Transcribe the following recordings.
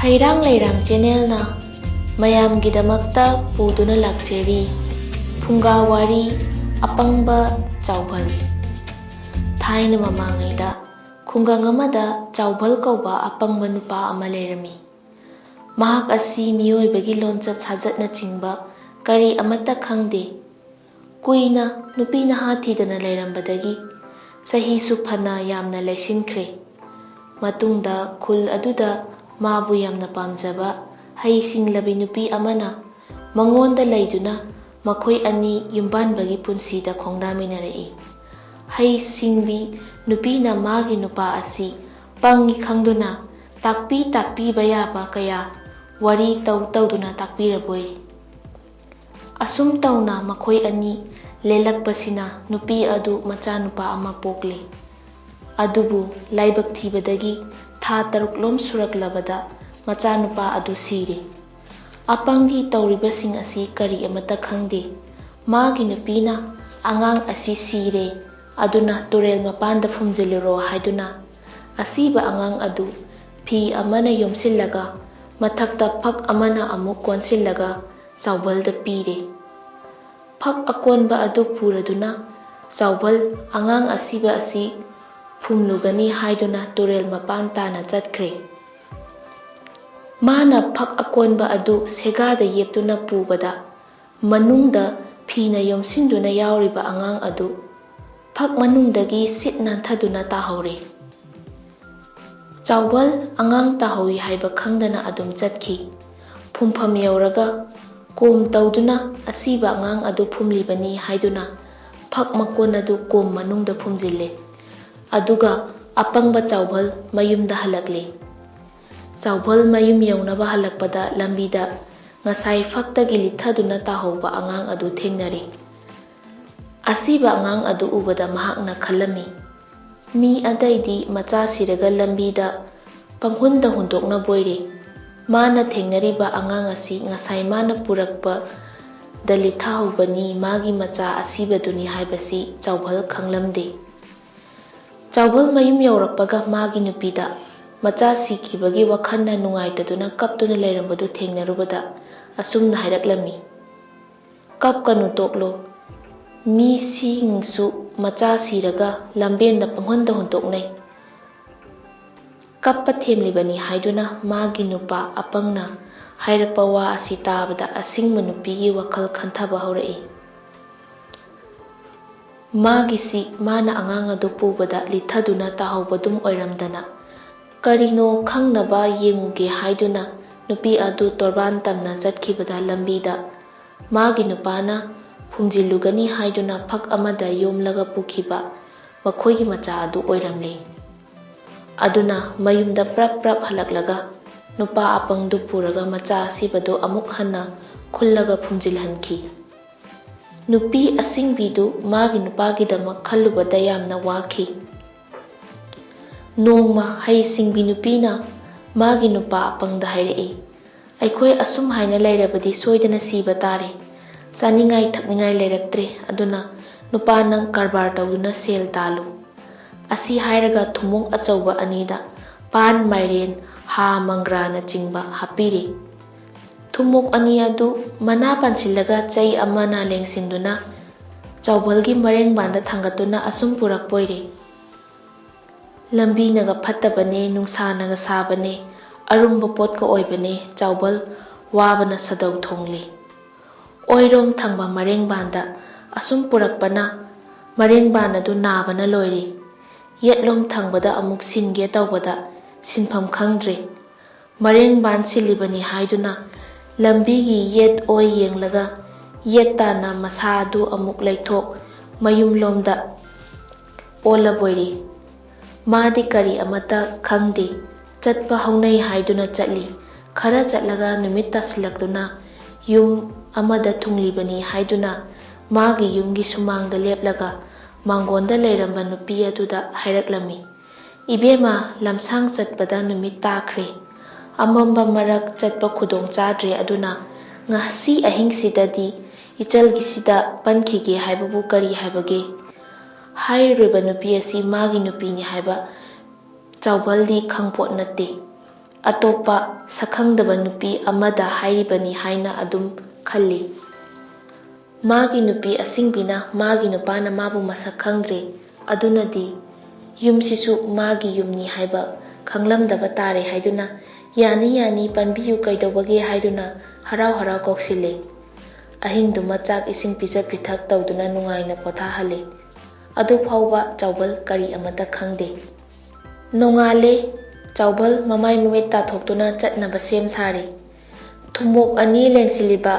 ꯍꯩꯔꯥꯡ ꯂꯩꯔꯥꯡ ꯆꯦꯅꯦꯜꯅ ꯃꯌꯥꯝꯒꯤꯗꯃꯛꯇ ꯄꯨꯗꯨꯅ ꯂꯥꯛꯆꯔꯤ ꯐꯨꯡꯒꯥ ꯋꯥꯔꯤ ꯑꯄꯪꯕ ꯆꯥꯎꯚꯜ꯫ ꯊꯥꯏꯅ ꯃꯃꯥꯡꯉꯩꯗ ꯈꯨꯡꯒꯪ ꯑꯃꯗ ꯆꯥꯎꯚꯜ ꯀꯧꯕ ꯑꯄꯪꯕ ꯅꯨꯄꯥ ꯑꯃ ꯂꯩꯔꯝꯃꯤ꯫ ꯃꯍꯥꯛ ꯑꯁꯤ ꯃꯤꯑꯣꯏꯕꯒꯤ ꯂꯣꯟꯆꯠ ꯁꯥꯖꯠꯅꯆꯤꯡꯕ ꯀꯔꯤ ꯑꯃꯠꯇ ꯈꯪꯗꯦ꯫ ꯀꯨꯏꯅ ꯅꯨꯄꯤ ꯅꯍꯥ ꯊꯤꯗꯅ ꯂꯩꯔꯝꯕꯗꯒꯤ ꯆꯍꯤꯁꯨ ꯐꯅ ꯌꯥꯝꯅ ꯂꯩꯁꯤꯟꯈ꯭ꯔꯦ꯫ ꯃꯇꯨꯡꯗ ꯈꯨꯜ ꯑꯗꯨꯗ ꯃꯥꯕꯨ ꯌꯥꯝꯅ ꯄꯥꯝꯖꯕ ꯍꯩ ꯁꯤꯡꯂꯕꯤ ꯅꯨꯄꯤ ꯑꯃꯅ ꯃꯉꯣꯟꯗ ꯂꯩꯗꯨꯅ ꯃꯈꯣꯏ ꯑꯅꯤ ꯌꯨꯝꯕꯥꯟꯕꯒꯤ ꯄꯨꯟꯁꯤꯗ ꯈꯣꯡꯗꯥꯃꯤꯟꯅꯔꯛꯏ꯫ ꯍꯩ ꯁꯤꯡꯕꯤ ꯅꯨꯄꯤꯅ ꯃꯥꯒꯤ ꯅꯨꯄꯥ ꯑꯁꯤ ꯄꯪꯏ ꯈꯪꯗꯨꯅ ꯇꯥꯛꯄꯤꯕ ꯌꯥꯕ ꯀꯌꯥ ꯋꯥꯔꯤ ꯇꯧꯗꯨꯅ ꯇꯥꯛꯄꯤꯔꯕꯣꯏ꯫ ꯑꯁꯨꯝ ꯇꯧꯅ ꯃꯈꯣꯏ ꯑꯅꯤ ꯂꯦꯜꯂꯛꯄꯁꯤꯅ ꯅꯨꯄꯤ ꯑꯗꯨ ꯃꯆꯥꯅꯨꯄꯥ ꯑꯃ ꯄꯣꯛꯂꯦ꯫ ꯑꯗꯨꯕꯨ ꯂꯥꯏꯕꯛ ꯊꯤꯕꯗꯒꯤ ꯊꯥ 6 ꯁꯨꯔꯛꯂꯕꯗ ꯃꯆꯥꯅꯨꯄꯥ ꯑꯗꯨ ꯁꯤꯔꯦ꯫ ꯑꯄꯪꯒꯤ ꯇꯧꯔꯤꯕꯁꯤꯡ ꯑꯁꯤ ꯀꯔꯤ ꯑꯃꯠꯇ ꯈꯪꯗꯦ꯫ ꯃꯥꯒꯤ ꯅꯨꯄꯤꯅ ꯑꯉꯥꯡ ꯑꯁꯤ ꯁꯤꯔꯦ ꯑꯗꯨꯅ ꯇꯨꯔꯦꯜ ꯃꯄꯥꯟꯗ ꯐꯨꯝꯖꯤꯜꯂꯨꯔꯣ ꯍꯥꯏꯗꯨꯅ ꯑꯁꯤꯕ ꯑꯉꯥꯡ ꯑꯗꯨ ꯐꯤ ꯑꯃꯅ ꯌꯣꯝꯁꯤꯜꯂꯒ ꯃꯊꯛꯇ ꯐꯛ ꯑꯃꯅ ꯑꯃꯨꯛ ꯀꯣꯟꯁꯤꯜꯂꯒ ꯆꯥꯎꯚꯜꯗ ꯄꯤꯔꯦ꯫ ꯐꯛ ꯑꯀꯣꯟꯕ ꯑꯗꯨ ꯄꯨꯔꯗꯨꯅ ꯆꯥꯎꯚꯜ ꯑꯉꯥꯡ ꯑꯁꯤꯕ ꯑꯁꯤ ꯐꯨꯝꯂꯨꯒꯅꯤ ꯍꯥꯏꯗꯨꯅ ꯇꯨꯔꯦꯜ ꯃꯄꯥꯟ ꯇꯥꯟꯅ ꯆꯠꯈ꯭ꯔꯦ꯫ ꯃꯥꯅ ꯐꯛ ꯑꯀꯣꯟꯕ ꯑꯗꯨ ꯁꯦꯒꯥꯗ ꯌꯦꯞꯇꯨꯅ ꯄꯨꯕꯗ ꯃꯅꯨꯡꯗ ꯐꯤꯅ ꯌꯣꯝꯁꯤꯟꯗꯨꯅ ꯌꯥꯎꯔꯤꯕ ꯑꯉꯥꯡ ꯑꯗꯨ ꯐꯛ ꯃꯅꯨꯡꯗꯒꯤ ꯁꯤꯠ ꯅꯥꯟꯊꯗꯨꯅ ꯇꯥꯍꯧꯔꯦ꯫ ꯆꯥꯎꯚꯜ ꯑꯉꯥꯡ ꯇꯥꯍꯧꯏ ꯍꯥꯏꯕ ꯈꯪꯗꯅ ꯑꯗꯨꯝ ꯆꯠꯈꯤ꯫ ꯐꯨꯝꯐꯝ ꯌꯧꯔꯒ ꯀꯣꯝ ꯇꯧꯗꯨꯅ ꯑꯁꯤꯕ ꯑꯉꯥꯡ ꯑꯗꯨ ꯐꯨꯝꯂꯤꯕꯅꯤ ꯍꯥꯏꯗꯨꯅ ꯐꯛ ꯃꯀꯣꯟ ꯑꯗꯨ ꯀꯣꯝ ꯃꯅꯨꯡꯗ ꯐꯨꯝꯖꯤꯜꯂꯦ꯫ ꯑꯗꯨꯒ ꯑꯄꯪꯕ ꯆꯥꯎꯚꯜ ꯃꯌꯨꯝꯗ ꯍꯜꯂꯛꯂꯦ꯫ ꯆꯥꯎꯚꯜ ꯃꯌꯨꯝ ꯌꯧꯅꯕ ꯍꯜꯂꯛꯄꯗ ꯂꯝꯕꯤꯗ ꯉꯁꯥꯏ ꯐꯛꯇꯒꯤ ꯂꯤꯠꯊꯗꯨꯅ ꯇꯥꯍꯧꯕ ꯑꯉꯥꯡ ꯑꯗꯨ ꯊꯦꯡꯅꯔꯦ꯫ ꯑꯁꯤꯕ ꯑꯉꯥꯡ ꯑꯗꯨ ꯎꯕꯗ ꯃꯍꯥꯛꯅ ꯈꯜꯂꯝꯃꯤ, ꯃꯤ ꯑꯇꯩꯗꯤ ꯃꯆꯥ ꯁꯤꯔꯒ ꯂꯝꯕꯤꯗ ꯄꯪꯍꯨꯟꯗ ꯍꯨꯟꯗꯣꯛꯅꯕꯣꯏꯔꯦ꯫ ꯃꯥꯅ ꯊꯦꯡꯅꯔꯤꯕ ꯑꯉꯥꯡ ꯑꯁꯤ ꯉꯁꯥꯏ ꯃꯥꯅ ꯄꯨꯔꯛꯄꯗ ꯂꯤꯠꯊꯍꯧꯕꯅꯤ ꯃꯥꯒꯤ ꯃꯆꯥ ꯑꯁꯤꯕꯗꯨꯅꯤ ꯍꯥꯏꯕꯁꯤ ꯆꯥꯎꯚꯜ ꯈꯪꯂꯝꯗꯦ꯫ ꯆꯥꯎꯚꯜ ꯃꯌꯨꯝ ꯌꯧꯔꯛꯄꯒ ꯃꯥꯒꯤ ꯅꯨꯄꯤꯗ ꯃꯆꯥ ꯁꯤꯈꯤꯕꯒꯤ ꯋꯥꯈꯜꯅ ꯅꯨꯡꯉꯥꯏꯇꯗꯨꯅ ꯀꯞꯇꯨꯅ ꯂꯩꯔꯝꯕꯗꯨ ꯊꯦꯡꯅꯔꯨꯕꯗ ꯑꯁꯨꯝꯅ ꯍꯥꯏꯔꯛꯂꯝꯃꯤ, ꯀꯞꯀꯅꯨ ꯇꯣꯛꯂꯣ, ꯃꯤꯁꯤꯡꯁꯨ ꯃꯆꯥ ꯁꯤꯔꯒ ꯂꯝꯕꯦꯟꯗ ꯄꯪꯍꯨꯟꯗ ꯍꯨꯟꯇꯣꯛꯅꯩ꯫ ꯀꯞꯄ ꯊꯦꯝꯂꯤꯕꯅꯤ ꯍꯥꯏꯗꯨꯅ ꯃꯥꯒꯤ ꯅꯨꯄꯥ ꯑꯄꯪꯅ ꯍꯥꯏꯔꯛꯄ ꯋꯥ ꯑꯁꯤ ꯇꯥꯕꯗ ꯑꯁꯤꯡꯕ ꯅꯨꯄꯤꯒꯤ ꯋꯥꯈꯜ ꯈꯟꯊꯕ ꯍꯧꯔꯛꯏ꯫ ꯃꯥꯒꯤꯁꯤ ꯃꯥꯅ ꯑꯉꯥꯡ ꯑꯗꯨ ꯄꯨꯕꯗ ꯂꯤꯠꯊꯗꯨꯅ ꯇꯥꯍꯧꯕꯗꯨꯝ ꯑꯣꯏꯔꯝꯗꯅ ꯀꯔꯤꯅꯣ ꯈꯪꯅꯕ ꯌꯦꯡꯉꯨꯒꯦ ꯍꯥꯏꯗꯨꯅ ꯅꯨꯄꯤ ꯑꯗꯨ ꯇꯣꯔꯕꯥꯟ ꯇꯝꯅ ꯆꯠꯈꯤꯕꯗ ꯂꯝꯕꯤꯗ ꯃꯥꯒꯤ ꯅꯨꯄꯥꯅ ꯐꯨꯝꯖꯤꯜꯂꯨꯒꯅꯤ ꯍꯥꯏꯗꯨꯅ ꯐꯛ ꯑꯃꯗ ꯌꯣꯝꯂꯒ ꯄꯨꯈꯤꯕ ꯃꯈꯣꯏꯒꯤ ꯃꯆꯥ ꯑꯗꯨ ꯑꯣꯏꯔꯝꯂꯦ꯫ ꯑꯗꯨꯅ ꯃꯌꯨꯝꯗ ꯄ꯭ꯔꯞ ꯍꯜꯂꯛꯂꯒ ꯅꯨꯄꯥ ꯑꯄꯪꯗꯨ ꯄꯨꯔꯒ ꯃꯆꯥ ꯑꯁꯤꯕꯗꯨ ꯑꯃꯨꯛ ꯍꯟꯅ ꯈꯨꯜꯂꯒ ꯐꯨꯝꯖꯤꯜꯍꯟꯈꯤ꯫ ꯅꯨꯄꯤ ꯑꯁꯤꯡꯕꯤꯗꯨ ꯃꯥꯒꯤ ꯅꯨꯄꯥꯒꯤꯗꯃꯛ ꯈꯜꯂꯨꯕꯗ ꯌꯥꯝꯅ ꯋꯥꯈꯤ꯫ ꯅꯣꯡꯃ ꯍꯩ ꯁꯤꯡꯕꯤ ꯅꯨꯄꯤꯅ ꯃꯥꯒꯤ ꯅꯨꯄꯥ ꯑꯄꯪꯗ ꯍꯥꯏꯔꯛꯏ, ꯑꯩꯈꯣꯏ ꯑꯁꯨꯝ ꯍꯥꯏꯅ ꯂꯩꯔꯕꯗꯤ ꯁꯣꯏꯗꯅ ꯁꯤꯕ ꯇꯥꯔꯦ꯫ ꯆꯥꯅꯤꯡꯉꯥꯏ ꯊꯛꯅꯤꯡꯉꯥꯏ ꯂꯩꯔꯛꯇ꯭ꯔꯦ ꯑꯗꯨꯅ ꯅꯨꯄꯥ ꯅꯪ ꯀꯔꯕꯥꯔ ꯇꯧꯗꯨꯅ ꯁꯦꯜ ꯇꯥꯜꯂꯨ꯫ ꯑꯁꯤ ꯍꯥꯏꯔꯒ ꯊꯨꯝꯃꯣꯛ ꯑꯆꯧꯕ ꯑꯅꯤꯗ ꯄꯥꯟ ꯃꯥꯏꯔꯦꯟ ꯍꯥ ꯃꯪꯒ꯭ꯔꯥꯅꯆꯤꯡꯕ ꯍꯥꯞꯄꯤꯔꯦ꯫ ꯊꯨꯝꯃꯣꯛ ꯑꯅꯤ ꯑꯗꯨ ꯃꯅꯥ ꯄꯥꯟꯁꯤꯜꯂꯒ ꯆꯩ ꯑꯃꯅ ꯂꯦꯡꯁꯤꯟꯗꯨꯅ ꯆꯥꯎꯚꯜꯒꯤ ꯃꯔꯦꯡꯕꯥꯟꯗ ꯊꯥꯡꯒꯠꯇꯨꯅ ꯑꯁꯨꯝ ꯄꯨꯔꯛꯄꯣꯏꯔꯦ꯫ ꯂꯝꯕꯤꯅꯒ ꯐꯠꯇꯕꯅꯦ, ꯅꯨꯡꯁꯥꯅꯒ ꯁꯥꯕꯅꯦ, ꯑꯔꯨꯝꯕ ꯄꯣꯠꯀ ꯑꯣꯏꯕꯅꯦ, ꯆꯥꯎꯚꯜ ꯋꯥꯕꯅ ꯁꯗꯧ ꯊꯣꯡꯂꯦ꯫ ꯑꯣꯏꯔꯣꯝ ꯊꯪꯕ ꯃꯔꯦꯡꯕꯥꯟꯗ ꯑꯁꯨꯝ ꯄꯨꯔꯛꯄꯅ ꯃꯔꯦꯡꯕꯥꯟ ꯑꯗꯨ ꯅꯥꯕꯅ ꯂꯣꯏꯔꯦ꯫ ꯌꯦꯠꯂꯣꯝ ꯊꯪꯕꯗ ꯑꯃꯨꯛ ꯁꯤꯟꯒꯦ ꯇꯧꯕꯗ ꯁꯤꯟꯐꯝ ꯈꯪꯗ꯭ꯔꯦ꯫ ꯃꯔꯦꯡꯕꯥꯟ ꯁꯤꯜꯂꯤꯕꯅꯤ ꯍꯥꯏꯗꯨꯅ ꯂꯝꯕꯤꯒꯤ ꯌꯦꯠ ꯑꯣꯏ ꯌꯦꯡꯂꯒ ꯌꯦꯠ ꯇꯥꯟꯅ ꯃꯁꯥ ꯑꯗꯨ ꯑꯃꯨꯛ ꯂꯩꯊꯣꯛ ꯃꯌꯨꯝꯂꯣꯝꯗ ꯑꯣꯜꯂꯕꯣꯏꯔꯦ꯫ ꯃꯥꯗꯤ ꯀꯔꯤ ꯑꯃꯠꯇ ꯈꯪꯗꯦ, ꯆꯠꯄ ꯍꯧꯅꯩ ꯍꯥꯏꯗꯨꯅ ꯆꯠꯂꯤ꯫ ꯈꯔ ꯆꯠꯂꯒ ꯅꯨꯃꯤꯠ ꯇꯥꯁꯤꯜꯂꯛꯇꯨꯅ ꯌꯨꯝ ꯑꯃꯗ ꯊꯨꯡꯂꯤꯕꯅꯤ ꯍꯥꯏꯗꯨꯅ ꯃꯥꯒꯤ ꯌꯨꯝꯒꯤ ꯁꯨꯃꯥꯡꯗ ꯂꯦꯞꯂꯒ ꯃꯥꯡꯒꯣꯟꯗ ꯂꯩꯔꯝꯕ ꯅꯨꯄꯤ ꯑꯗꯨꯗ ꯍꯥꯏꯔꯛꯂꯝꯃꯤ, ꯏꯕꯦꯝꯃ, ꯂꯝꯁꯥꯡ ꯆꯠꯄꯗ ꯅꯨꯃꯤꯠ ꯇꯥꯈ꯭ꯔꯦ, ꯑꯃꯝꯕ ꯃꯔꯛ ꯆꯠꯄ ꯈꯨꯗꯣꯡ ꯆꯥꯗ꯭ꯔꯦ ꯑꯗꯨꯅ ꯉꯁꯤ ꯑꯍꯤꯡꯁꯤꯗꯗꯤ ꯏꯆꯜꯒꯤꯁꯤꯗ ꯄꯟꯈꯤꯒꯦ ꯍꯥꯏꯕꯕꯨ ꯀꯔꯤ ꯍꯥꯏꯕꯒꯦ? ꯍꯥꯏꯔꯤꯕ ꯅꯨꯄꯤ ꯑꯁꯤ ꯃꯥꯒꯤ ꯅꯨꯄꯤꯅꯤ ꯍꯥꯏꯕ ꯆꯥꯎꯚꯜꯗꯤ ꯈꯪꯄꯣꯠ ꯅꯠꯇꯦ꯫ ꯑꯇꯣꯞꯄ ꯁꯛꯈꯪꯗꯕ ꯅꯨꯄꯤ ꯑꯃꯗ ꯍꯥꯏꯔꯤꯕꯅꯤ ꯍꯥꯏꯅ ꯑꯗꯨꯝ ꯈꯜꯂꯤ꯫ ꯃꯥꯒꯤ ꯅꯨꯄꯤ ꯑꯁꯤꯡꯕꯤꯅ ꯃꯥꯒꯤ ꯅꯨꯄꯥꯅ ꯃꯥꯕꯨ ꯃꯁꯛ ꯈꯪꯗ꯭ꯔꯦ, ꯑꯗꯨꯅꯗꯤ ꯌꯨꯝꯁꯤꯁꯨ ꯃꯥꯒꯤ ꯌꯨꯝꯅꯤ ꯍꯥꯏꯕ ꯈꯪꯂꯝꯗꯕ ꯇꯥꯔꯦ ꯍꯥꯏꯗꯨꯅ ꯌꯥꯅꯤ ꯌꯥꯅꯤ ꯄꯟꯕꯤꯌꯨ ꯀꯩꯗꯧꯕꯒꯦ ꯍꯥꯏꯗꯨꯅ ꯍꯔꯥꯎ ꯍꯔꯥꯎ ꯀꯧꯁꯤꯜꯂꯦ꯫ ꯑꯍꯤꯡꯗꯨꯃ ꯆꯥꯛ ꯏꯁꯤꯡ ꯄꯤꯖ ꯄꯤꯊꯛ ꯇꯧꯗꯨꯅ ꯅꯨꯡꯉꯥꯏꯅ ꯄꯣꯊꯥꯍꯜꯂꯦ꯫ ꯑꯗꯨ ꯐꯥꯎꯕ ꯆꯥꯎꯕꯜ ꯀꯔꯤ ꯑꯃꯠꯇ ꯈꯪꯗꯦ꯫ ꯅꯣꯡꯉꯥꯜꯂꯦ, ꯆꯥꯎꯕꯜ ꯃꯃꯥꯏ ꯃꯃꯤꯠ ꯇꯥꯊꯣꯛꯇꯨꯅ ꯆꯠꯅꯕ ꯁꯦꯝ ꯁꯥꯔꯦ꯫ ꯊꯨꯝꯃꯣꯛ ꯑꯅꯤ ꯂꯦꯡꯁꯤꯜꯂꯤꯕ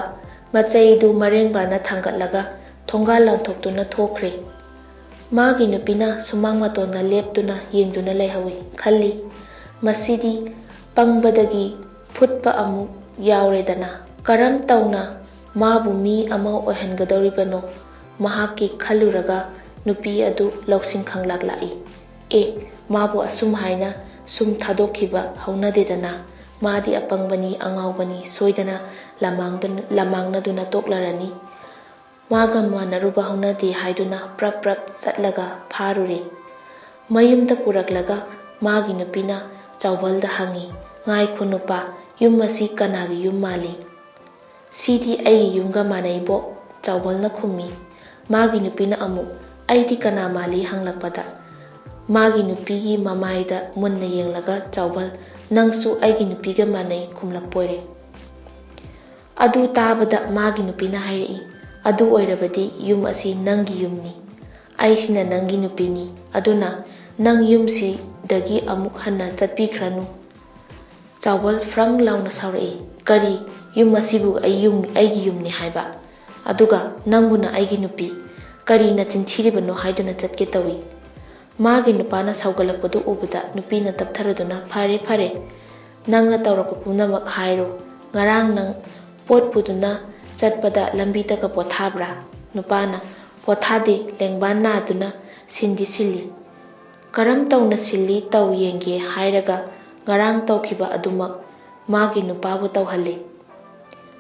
ꯃꯆꯩꯗꯨ ꯃꯔꯦꯡꯕꯥꯟꯅ ꯊꯥꯡꯒꯠꯂꯒ ꯊꯣꯡꯒꯥꯜ ꯂꯥꯟꯊꯣꯛꯇꯨꯅ ꯊꯣꯛꯈ꯭ꯔꯦ꯫ ꯃꯥꯒꯤ ꯅꯨꯄꯤꯅ ꯁꯨꯃꯥꯡ ꯃꯇꯣꯟꯗ ꯂꯦꯞꯇꯨꯅ ꯌꯦꯡꯗꯨꯅ ꯂꯩꯍꯧꯏ꯫ ꯈꯜꯂꯤ, ꯃꯁꯤꯗꯤ ꯄꯪꯕꯗꯒꯤ ꯐꯨꯠꯄ ꯑꯃꯨꯛ ꯌꯥꯎꯔꯦꯗꯅ, ꯀꯔꯝ ꯇꯧꯅ ꯃꯥꯕꯨ ꯃꯤ ꯑꯃ ꯑꯣꯏꯍꯟꯒꯗꯧꯔꯤꯕꯅꯣ? ꯃꯍꯥꯛꯀꯤ ꯈꯜꯂꯨꯔꯒ ꯅꯨꯄꯤ ꯑꯗꯨ ꯂꯧꯁꯤꯡ ꯈꯪꯂꯛ-ꯂꯥꯛꯏ꯫ ꯃꯥꯕꯨ ꯑꯁꯨꯝ ꯍꯥꯏꯅ ꯁꯨꯝ ꯊꯥꯗꯣꯛꯈꯤꯕ ꯍꯧꯅꯗꯦꯗꯅ, ꯃꯥꯗꯤ ꯑꯄꯪꯕꯅꯤ, ꯑꯉꯥꯎꯕꯅꯤ, ꯁꯣꯏꯗꯅ ꯂꯃꯥꯡꯅꯗꯨꯅ ꯇꯣꯛꯂꯔꯅꯤ, ꯃꯥꯒ ꯃꯥꯟꯅꯔꯨꯕ ꯍꯧꯅꯗꯦ ꯍꯥꯏꯗꯨꯅ ꯄ꯭ꯔꯞ ꯄ꯭ꯔꯞ ꯆꯠꯂꯒ ꯐꯥꯔꯨꯔꯦ꯫ ꯃꯌꯨꯝꯗ ꯄꯨꯔꯛꯂꯒ ꯃꯥꯒꯤ ꯅꯨꯄꯤꯅ ꯆꯥꯎꯕꯜꯗ ꯍꯪꯉꯤ, "ꯉꯥꯏꯈꯣ ꯅꯨꯄꯥ, ꯌꯨꯝ ꯑꯁꯤ ꯀꯅꯥꯒꯤ ꯌꯨꯝ ꯃꯥꯜꯂꯤ?" "ꯁꯤꯗꯤ ꯑꯩꯒꯤ ꯌꯨꯝꯒ ꯃꯥꯟꯅꯩꯕꯣ", ꯆꯥꯎꯕꯜꯅ ꯈꯨꯝꯃꯤ꯫ ꯃꯥꯒꯤ ꯅꯨꯄꯤꯅ ꯑꯃꯨꯛ "ꯑꯩꯗꯤ ꯀꯅꯥ ꯃꯥꯜꯂꯤ?" ꯍꯪꯂꯛꯄꯗ ꯃꯥꯒꯤ ꯅꯨꯄꯤꯒꯤ ꯃꯃꯥꯏꯗ ꯃꯨꯟꯅ ꯌꯦꯡꯂꯒ ꯆꯥꯎꯕꯜ "ꯅꯪꯁꯨ ꯑꯩꯒꯤ ꯅꯨꯄꯤꯒ ꯃꯥꯟꯅꯩ" ꯈꯨꯝꯂꯛꯄꯣꯏꯔꯦ꯫ ꯑꯗꯨ ꯇꯥꯕꯗ ꯃꯥꯒꯤ ꯅꯨꯄꯤꯅ ꯍꯥꯏꯔꯛꯏ, "ꯑꯗꯨ ꯑꯣꯏꯔꯕꯗꯤ ꯌꯨꯝ ꯑꯁꯤ ꯅꯪꯒꯤ ꯌꯨꯝꯅꯤ, ꯑꯩꯁꯤꯅ ꯅꯪꯒꯤ ꯅꯨꯄꯤꯅꯤ, ꯑꯗꯨꯅ ꯅꯪ ꯌꯨꯝꯁꯤꯗꯒꯤ ꯑꯃꯨꯛ ꯍꯟꯅ ꯆꯠꯄꯤꯈ꯭ꯔꯅꯨ." ꯆꯥꯎꯕꯜ ꯐ꯭ꯔꯪ ꯂꯥꯎꯅ ꯁꯥꯎꯔꯛꯏ, "ꯀꯔꯤ, ꯌꯨꯝ ꯑꯁꯤꯕꯨ ꯑꯩꯒꯤ ꯌꯨꯝꯅꯤ ꯍꯥꯏꯕ? ꯑꯗꯨꯒ ꯅꯪꯕꯨꯅ ꯑꯩꯒꯤ ꯅꯨꯄꯤ, ꯀꯔꯤ ꯅꯆꯤꯟ ꯊꯤꯔꯤꯕꯅꯣ ꯍꯥꯏꯗꯨꯅ ꯆꯠꯀꯦ ꯇꯧꯏ?" ꯃꯥꯒꯤ ꯅꯨꯄꯥꯅ ꯁꯥꯎꯒꯠꯂꯛꯄꯗꯨ ꯎꯕꯗ ꯅꯨꯄꯤꯅ ꯇꯞꯊꯔꯗꯨꯅ, "ꯐꯔꯦ ꯐꯔꯦ, ꯅꯪꯅ ꯇꯧꯔꯛꯄ ꯄꯨꯝꯅꯃꯛ ꯍꯥꯏꯔꯣ, ꯉꯔꯥꯡ ꯅꯪ ꯄꯣꯠ ꯄꯨꯗꯨꯅ ꯆꯠꯄꯗ ꯂꯝꯕꯤꯗꯒ ꯄꯣꯊꯥꯕ꯭ꯔꯥ?" ꯅꯨꯄꯥꯅ, "ꯄꯣꯊꯥꯗꯦ, ꯂꯦꯡꯕꯥꯟ ꯅꯥꯗꯨꯅ ꯁꯤꯟꯗꯤ ꯁꯤꯜꯂꯤ." "ꯀꯔꯝ ꯇꯧꯅ ꯁꯤꯜꯂꯤ ꯇꯧ ꯌꯦꯡꯒꯦ ꯍꯥꯏꯔꯒ ꯉꯔꯥꯡ ꯇꯧꯈꯤꯕ ꯑꯗꯨꯃꯛ ꯃꯥꯒꯤ ꯅꯨꯄꯥꯕꯨ ꯇꯧꯍꯜꯂꯦ."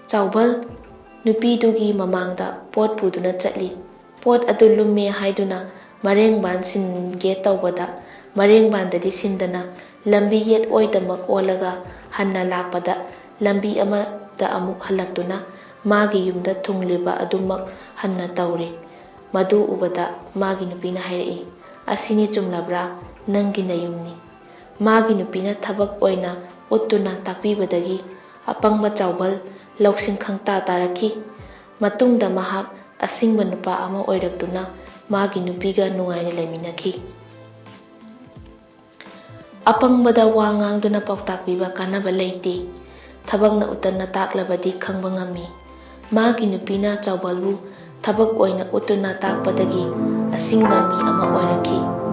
ꯆꯥꯎꯕꯜ ꯅꯨꯄꯤꯗꯨꯒꯤ ꯃꯃꯥꯡꯗ ꯄꯣꯠ ꯄꯨꯗꯨꯅ ꯆꯠꯂꯤ꯫ ꯄꯣꯠ ꯑꯗꯨ ꯂꯨꯝꯃꯦ ꯍꯥꯏꯗꯨꯅ ꯃꯔꯦꯡꯕꯥꯟ ꯁꯤꯟꯒꯦ ꯇꯧꯕꯗ ꯃꯔꯦꯡꯕꯥꯟꯗꯗꯤ ꯁꯤꯟꯗꯅ ꯂꯝꯕꯤ ꯌꯦꯠ ꯑꯣꯏꯗꯃꯛ ꯑꯣꯜꯂꯒ ꯍꯟꯅ ꯂꯥꯛꯄꯗ ꯂꯝꯕꯤ ꯑꯃꯗ ꯑꯃꯨꯛ ꯍꯜꯂꯛꯇꯨꯅ ꯃꯥꯒꯤ ꯌꯨꯝꯗ ꯊꯨꯡꯂꯤꯕ ꯑꯗꯨꯃꯛ ꯍꯟꯅ ꯇꯧꯔꯦ꯫ ꯃꯗꯨ ꯎꯕꯗ ꯃꯥꯒꯤ ꯅꯨꯄꯤꯅ ꯍꯥꯏꯔꯛꯏ, "ꯑꯁꯤꯅꯤ ꯆꯨꯝꯂꯕ꯭ꯔꯥ? ꯅꯪꯒꯤ ꯅꯌꯨꯝꯅꯤ." ꯃꯥꯒꯤ ꯅꯨꯄꯤꯅ ꯊꯕꯛ ꯑꯣꯏꯅ ꯎꯠꯇꯨꯅ ꯇꯥꯛꯄꯤꯕꯗꯒꯤ ꯑꯄꯪꯕ ꯆꯥꯎꯕꯜ ꯂꯧꯁꯤꯡ ꯈꯪꯇꯥ ꯇꯥꯔꯛꯈꯤ꯫ ꯃꯇꯨꯡꯗ ꯃꯍꯥꯛ ꯑꯁꯤꯡꯕ ꯅꯨꯄꯥ ꯑꯃ ꯑꯣꯏꯔꯛꯇꯨꯅ ꯃꯥꯒꯤ ꯅꯨꯄꯤꯒ ꯅꯨꯡꯉꯥꯏꯅ ꯂꯩꯃꯤꯟꯅꯈꯤ꯫ ꯑꯄꯪꯕꯗ ꯋꯥ ꯉꯥꯡꯗꯨꯅ ꯄꯥꯎꯇꯥꯛ ꯄꯤꯕ ꯀꯥꯟꯅꯕ ꯂꯩꯇꯦ, ꯊꯕꯛꯅ ꯎꯠꯇꯅ ꯇꯥꯛꯂꯕꯗꯤ ꯈꯪꯕ ꯉꯝꯃꯤ꯫ ꯃꯥꯒꯤ ꯅꯨꯄꯤꯅ ꯆꯥꯎꯕꯜꯕꯨ ꯊꯕꯛ ꯑꯣꯏꯅ ꯎꯠꯇꯨꯅ ꯇꯥꯛꯄꯗꯒꯤ ꯑꯁꯤꯡꯕ ꯃꯤ ꯑꯃ ꯑꯣꯏꯔꯛꯈꯤ꯫